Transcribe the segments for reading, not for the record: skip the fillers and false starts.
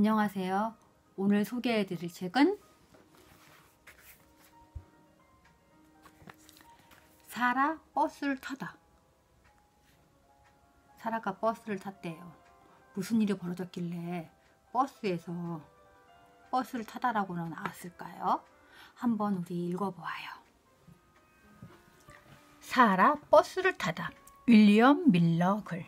안녕하세요. 오늘 소개해 드릴 책은 사라 버스를 타다. 사라가 버스를 탔대요. 무슨 일이 벌어졌길래 버스에서 버스를 타다라고는 나왔을까요? 한번 우리 읽어보아요. 사라 버스를 타다. 윌리엄 밀러 글.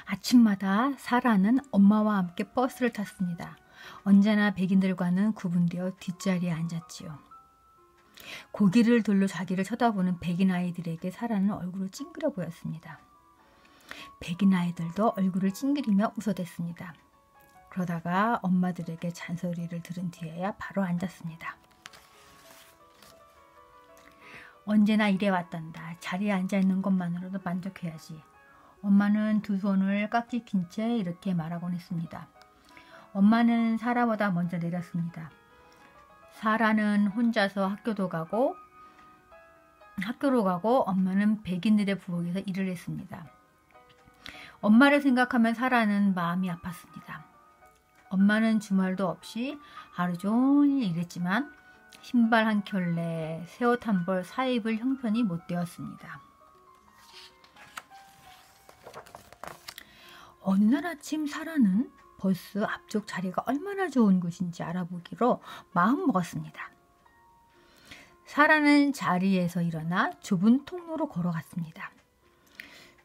아침마다 사라는 엄마와 함께 버스를 탔습니다. 언제나 백인들과는 구분되어 뒷자리에 앉았지요. 고개를 돌려 자기를 쳐다보는 백인 아이들에게 사라는 얼굴을 찡그려 보였습니다. 백인 아이들도 얼굴을 찡그리며 웃어댔습니다. 그러다가 엄마들에게 잔소리를 들은 뒤에야 바로 앉았습니다. 언제나 이래왔단다. 자리에 앉아있는 것만으로도 만족해야지. 엄마는 두 손을 깍지 낀 채 이렇게 말하곤 했습니다. 엄마는 사라보다 먼저 내렸습니다. 사라는 혼자서 학교로 가고 엄마는 백인들의 부엌에서 일을 했습니다. 엄마를 생각하면 사라는 마음이 아팠습니다. 엄마는 주말도 없이 하루 종일 일했지만 신발 한 켤레, 새 옷 한 벌 사입을 형편이 못 되었습니다. 어느 날 아침 사라는 버스 앞쪽 자리가 얼마나 좋은 곳인지 알아보기로 마음먹었습니다. 사라는 자리에서 일어나 좁은 통로로 걸어갔습니다.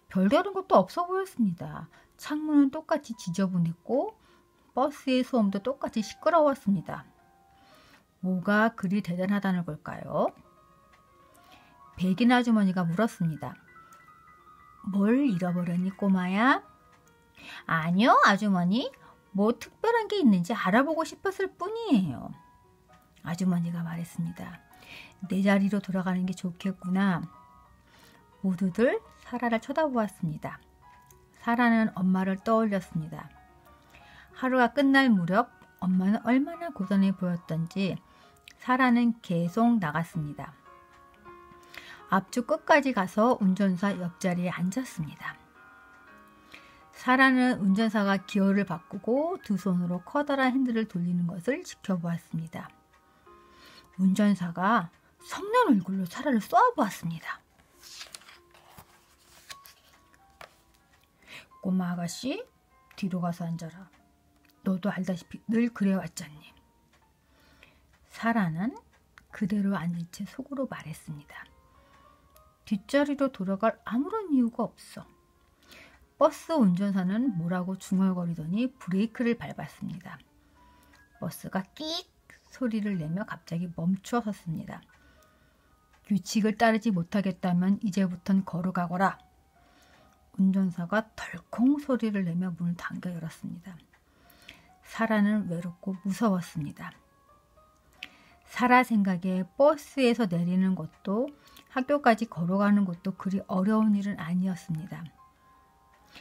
별다른 것도 없어 보였습니다. 창문은 똑같이 지저분했고 버스의 소음도 똑같이 시끄러웠습니다. 뭐가 그리 대단하다는 걸까요? 백인 아주머니가 물었습니다. 뭘 잃어버렸니 꼬마야? 아니요 아주머니, 뭐 특별한 게 있는지 알아보고 싶었을 뿐이에요. 아주머니가 말했습니다. 내 자리로 돌아가는 게 좋겠구나. 모두들 사라를 쳐다보았습니다. 사라는 엄마를 떠올렸습니다. 하루가 끝날 무렵 엄마는 얼마나 고단해 보였던지 사라는 계속 나갔습니다. 앞쪽 끝까지 가서 운전사 옆자리에 앉았습니다. 사라는 운전사가 기어를 바꾸고 두 손으로 커다란 핸들을 돌리는 것을 지켜보았습니다. 운전사가 성난 얼굴로 사라를 쏘아보았습니다. 꼬마 아가씨, 뒤로 가서 앉아라. 너도 알다시피 늘 그래왔잖니. 사라는 그대로 앉은 채 속으로 말했습니다. 뒷자리로 돌아갈 아무런 이유가 없어. 버스 운전사는 뭐라고 중얼거리더니 브레이크를 밟았습니다. 버스가 끽 소리를 내며 갑자기 멈춰 섰습니다. 규칙을 따르지 못하겠다면 이제부턴 걸어가거라. 운전사가 덜컹 소리를 내며 문을 당겨 열었습니다. 사라는 외롭고 무서웠습니다. 사라 생각에 버스에서 내리는 것도 학교까지 걸어가는 것도 그리 어려운 일은 아니었습니다.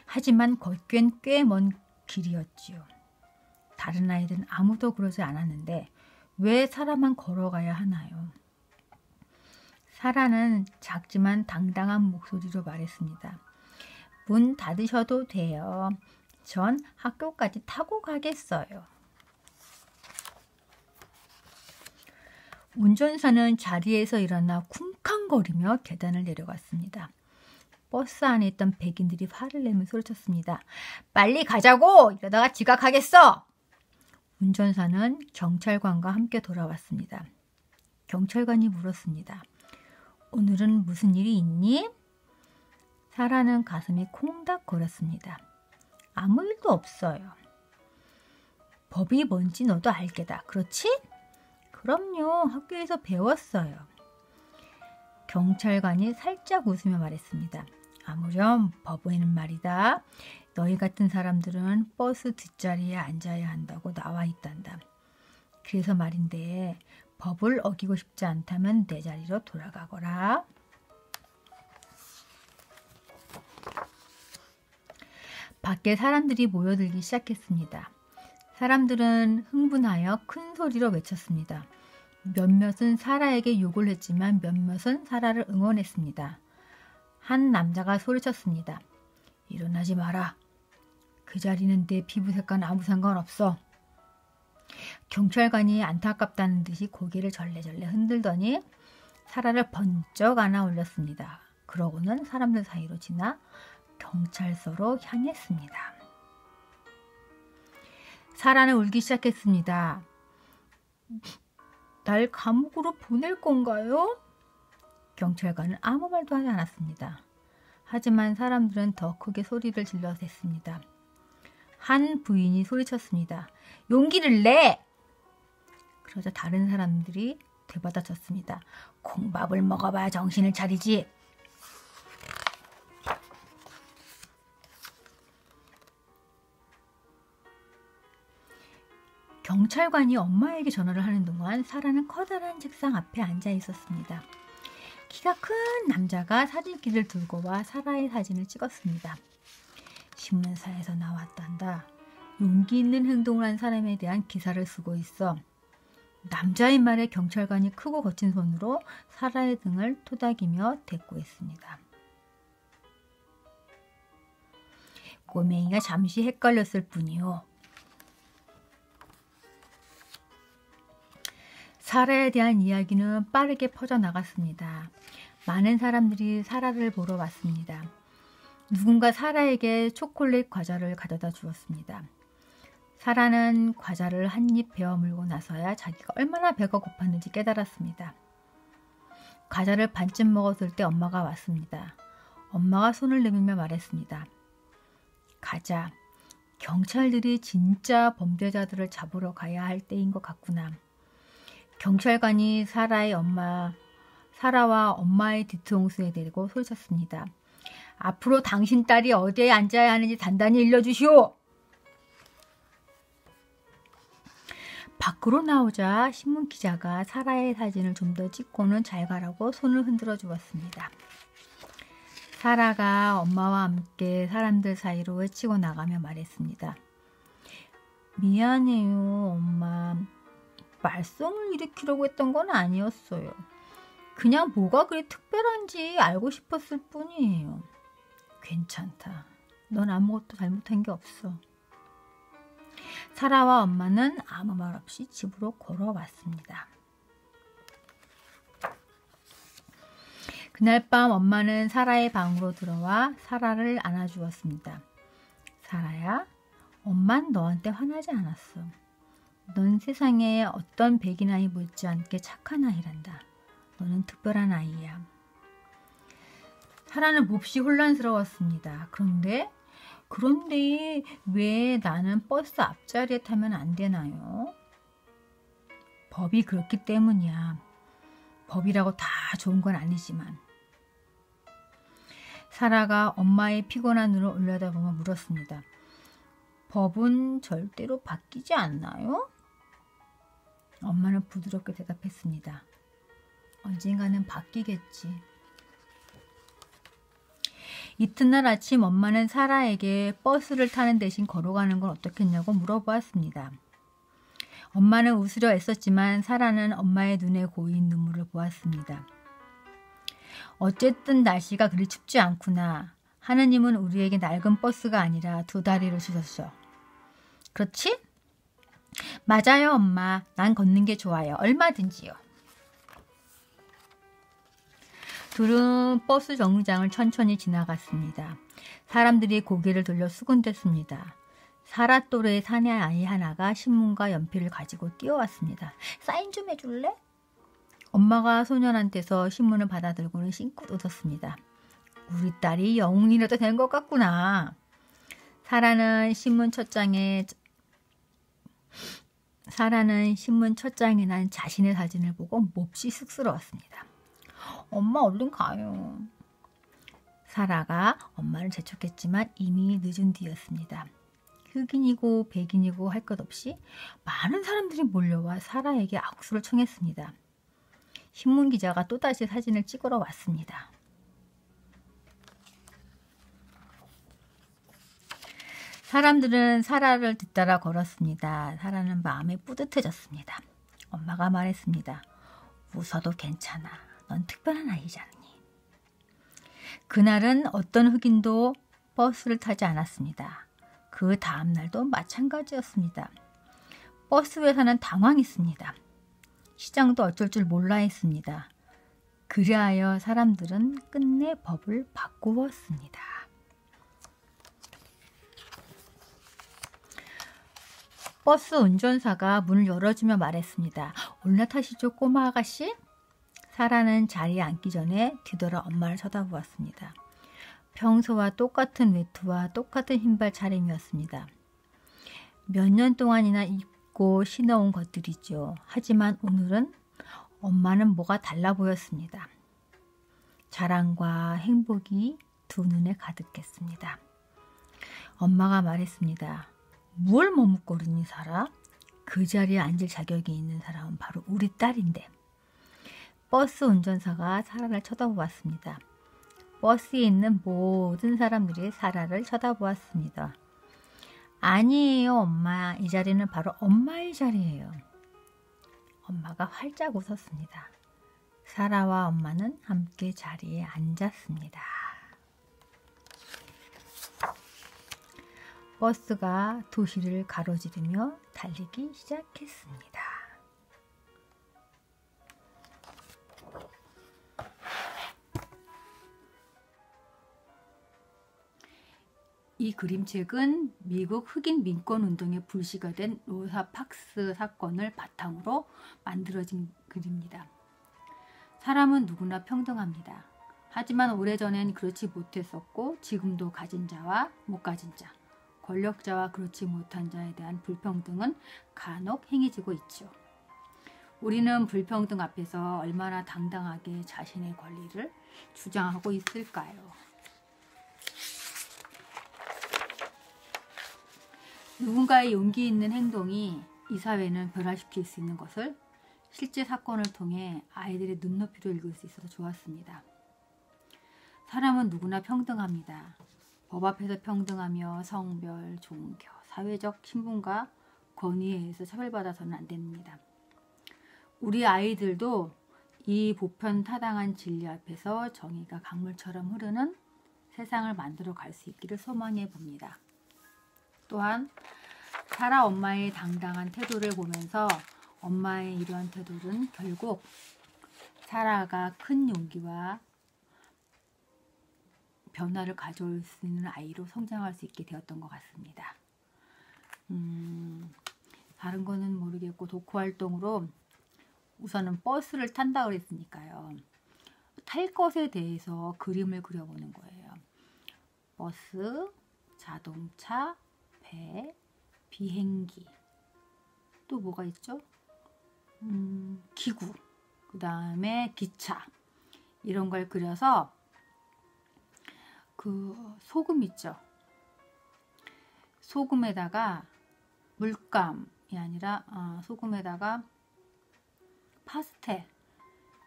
하지만 걷기엔 꽤 먼 길이었지요. 다른 아이들은 아무도 그러지 않았는데 왜 사라만 걸어가야 하나요? 사라는 작지만 당당한 목소리로 말했습니다. 문 닫으셔도 돼요. 전 학교까지 타고 가겠어요. 운전사는 자리에서 일어나 쿵쾅거리며 계단을 내려갔습니다. 버스 안에 있던 백인들이 화를 내며 소리쳤습니다. 빨리 가자고! 이러다가 지각하겠어! 운전사는 경찰관과 함께 돌아왔습니다. 경찰관이 물었습니다. 오늘은 무슨 일이 있니? 사라는 가슴이 콩닥거렸습니다. 아무 일도 없어요. 법이 뭔지 너도 알게다. 그렇지? 그럼요. 학교에서 배웠어요. 경찰관이 살짝 웃으며 말했습니다. 아무렴 법에는 말이다. 너희 같은 사람들은 버스 뒷자리에 앉아야 한다고 나와 있단다. 그래서 말인데 법을 어기고 싶지 않다면 내 자리로 돌아가거라. 밖에 사람들이 모여들기 시작했습니다. 사람들은 흥분하여 큰 소리로 외쳤습니다. 몇몇은 사라에게 욕을 했지만 몇몇은 사라를 응원했습니다. 한 남자가 소리쳤습니다. 일어나지 마라. 그 자리는 내 피부 색과는 아무 상관없어. 경찰관이 안타깝다는 듯이 고개를 절레절레 흔들더니 사라를 번쩍 안아 올렸습니다. 그러고는 사람들 사이로 지나 경찰서로 향했습니다. 사라는 울기 시작했습니다. 날 감옥으로 보낼 건가요? 경찰관은 아무 말도 하지 않았습니다. 하지만 사람들은 더 크게 소리를 질러 댔습니다. 한 부인이 소리쳤습니다. 용기를 내! 그러자 다른 사람들이 되받아쳤습니다. 콩밥을 먹어봐야 정신을 차리지. 경찰관이 엄마에게 전화를 하는 동안 사라는 커다란 책상 앞에 앉아 있었습니다. 키가 큰 남자가 사진기를 들고 와 사라의 사진을 찍었습니다. 신문사에서 나왔단다. 용기 있는 행동을 한 사람에 대한 기사를 쓰고 있어. 남자의 말에 경찰관이 크고 거친 손으로 사라의 등을 토닥이며 대꾸했습니다. 꼬맹이가 잠시 헷갈렸을 뿐이요. 사라에 대한 이야기는 빠르게 퍼져나갔습니다. 많은 사람들이 사라를 보러 왔습니다. 누군가 사라에게 초콜릿 과자를 가져다 주었습니다. 사라는 과자를 한 입 베어 물고 나서야 자기가 얼마나 배가 고팠는지 깨달았습니다. 과자를 반쯤 먹었을 때 엄마가 왔습니다. 엄마가 손을 내밀며 말했습니다. 가자. 경찰들이 진짜 범죄자들을 잡으러 가야 할 때인 것 같구나. 경찰관이 사라와 엄마의 뒤통수에 대고 소리쳤습니다. 앞으로 당신 딸이 어디에 앉아야 하는지 단단히 일러주시오. 밖으로 나오자 신문 기자가 사라의 사진을 좀 더 찍고는 잘 가라고 손을 흔들어 주었습니다. 사라가 엄마와 함께 사람들 사이로 외치고 나가며 말했습니다. 미안해요, 엄마. 말썽을 일으키려고 했던 건 아니었어요. 그냥 뭐가 그리 특별한지 알고 싶었을 뿐이에요. 괜찮다. 넌 아무것도 잘못한 게 없어. 사라와 엄마는 아무 말 없이 집으로 걸어왔습니다. 그날 밤 엄마는 사라의 방으로 들어와 사라를 안아주었습니다. 사라야, 엄만 너한테 화나지 않았어. 넌 세상에 어떤 백인 아이 못지않게 착한 아이란다. 너는 특별한 아이야. 사라는 몹시 혼란스러웠습니다. 그런데 왜 나는 버스 앞자리에 타면 안 되나요? 법이 그렇기 때문이야. 법이라고 다 좋은 건 아니지만. 사라가 엄마의 피곤한 눈을 올려다보며 물었습니다. 법은 절대로 바뀌지 않나요? 엄마는 부드럽게 대답했습니다. 언젠가는 바뀌겠지. 이튿날 아침 엄마는 사라에게 버스를 타는 대신 걸어가는 건 어떻겠냐고 물어보았습니다. 엄마는 웃으려 애썼지만 사라는 엄마의 눈에 고인 눈물을 보았습니다. 어쨌든 날씨가 그리 춥지 않구나. 하느님은 우리에게 낡은 버스가 아니라 두 다리를 주셨어. 그렇지? 맞아요, 엄마. 난 걷는 게 좋아요. 얼마든지요. 둘은 버스 정류장을 천천히 지나갔습니다. 사람들이 고개를 돌려 수군댔습니다. 사라 또래의 사내 아이 하나가 신문과 연필을 가지고 뛰어왔습니다. 사인 좀 해줄래? 엄마가 소년한테서 신문을 받아들고는 싱긋 웃었습니다. 우리 딸이 영웅이라도 된 것 같구나. 사라는 신문 첫 장에 난 자신의 사진을 보고 몹시 쑥스러웠습니다. 엄마 얼른 가요. 사라가 엄마를 재촉했지만 이미 늦은 뒤였습니다. 흑인이고 백인이고 할 것 없이 많은 사람들이 몰려와 사라에게 악수를 청했습니다. 신문기자가 또다시 사진을 찍으러 왔습니다. 사람들은 사라를 뒤따라 걸었습니다. 사라는 마음이 뿌듯해졌습니다. 엄마가 말했습니다. 웃어도 괜찮아. 넌 특별한 아이지 않니? 그날은 어떤 흑인도 버스를 타지 않았습니다. 그 다음날도 마찬가지였습니다. 버스 회사는 당황했습니다. 시장도 어쩔 줄 몰라 했습니다. 그리하여 사람들은 끝내 법을 바꾸었습니다. 버스 운전사가 문을 열어주며 말했습니다. 올라타시죠, 꼬마 아가씨? 사라는 자리에 앉기 전에 뒤돌아 엄마를 쳐다보았습니다. 평소와 똑같은 외투와 똑같은 흰발 차림이었습니다. 몇 년 동안이나 입고 신어온 것들이죠. 하지만 오늘은 엄마는 뭐가 달라 보였습니다. 자랑과 행복이 두 눈에 가득했습니다. 엄마가 말했습니다. 뭘 머뭇거리니 사라? 그 자리에 앉을 자격이 있는 사람은 바로 우리 딸인데. 버스 운전사가 사라를 쳐다보았습니다. 버스에 있는 모든 사람들이 사라를 쳐다보았습니다. 아니에요, 엄마. 이 자리는 바로 엄마의 자리예요. 엄마가 활짝 웃었습니다. 사라와 엄마는 함께 자리에 앉았습니다. 버스가 도시를 가로지르며 달리기 시작했습니다. 이 그림책은 미국 흑인 민권운동의 불씨가 된 로사 박스 사건을 바탕으로 만들어진 글입니다. 사람은 누구나 평등합니다. 하지만 오래전엔 그렇지 못했었고 지금도 가진 자와 못 가진 자, 권력자와 그렇지 못한 자에 대한 불평등은 간혹 행해지고 있죠. 우리는 불평등 앞에서 얼마나 당당하게 자신의 권리를 주장하고 있을까요? 누군가의 용기 있는 행동이 이 사회는 변화시킬 수 있는 것을 실제 사건을 통해 아이들의 눈높이로 읽을 수 있어서 좋았습니다. 사람은 누구나 평등합니다. 법 앞에서 평등하며 성별, 종교, 사회적 신분과 권위에 의해서 차별받아서는 안 됩니다. 우리 아이들도 이 보편타당한 진리 앞에서 정의가 강물처럼 흐르는 세상을 만들어 갈 수 있기를 소망해 봅니다. 또한 사라 엄마의 당당한 태도를 보면서 엄마의 이러한 태도는 결국 사라가 큰 용기와 변화를 가져올 수 있는 아이로 성장할 수 있게 되었던 것 같습니다. 다른 거는 모르겠고 독후활동으로 우선은 버스를 탄다 그랬으니까요. 탈 것에 대해서 그림을 그려보는 거예요. 버스, 자동차, 배, 비행기, 또 뭐가 있죠? 기구, 그 다음에 기차, 이런 걸 그려서 그 소금 있죠? 소금에다가 물감이 아니라 소금에다가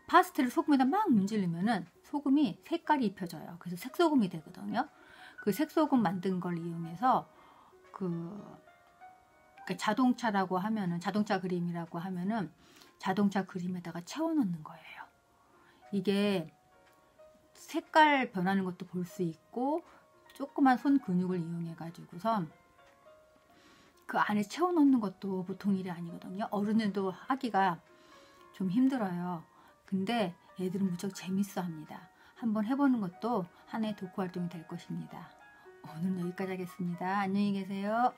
파스텔을 소금에다 막 문지르면은 소금이 색깔이 입혀져요. 그래서 색소금이 되거든요. 그 색소금 만든 걸 이용해서 그러니까 자동차라고 하면은, 자동차 그림이라고 하면은 자동차 그림에다가 채워넣는 거예요. 이게 색깔 변하는 것도 볼 수 있고 조그만 손 근육을 이용해 가지고서 그 안에 채워넣는 것도 보통 일이 아니거든요. 어른들도 하기가 좀 힘들어요. 근데 애들은 무척 재밌어 합니다. 한번 해보는 것도 하나의 독후활동이 될 것입니다. 오늘은 여기까지 하겠습니다. 안녕히 계세요.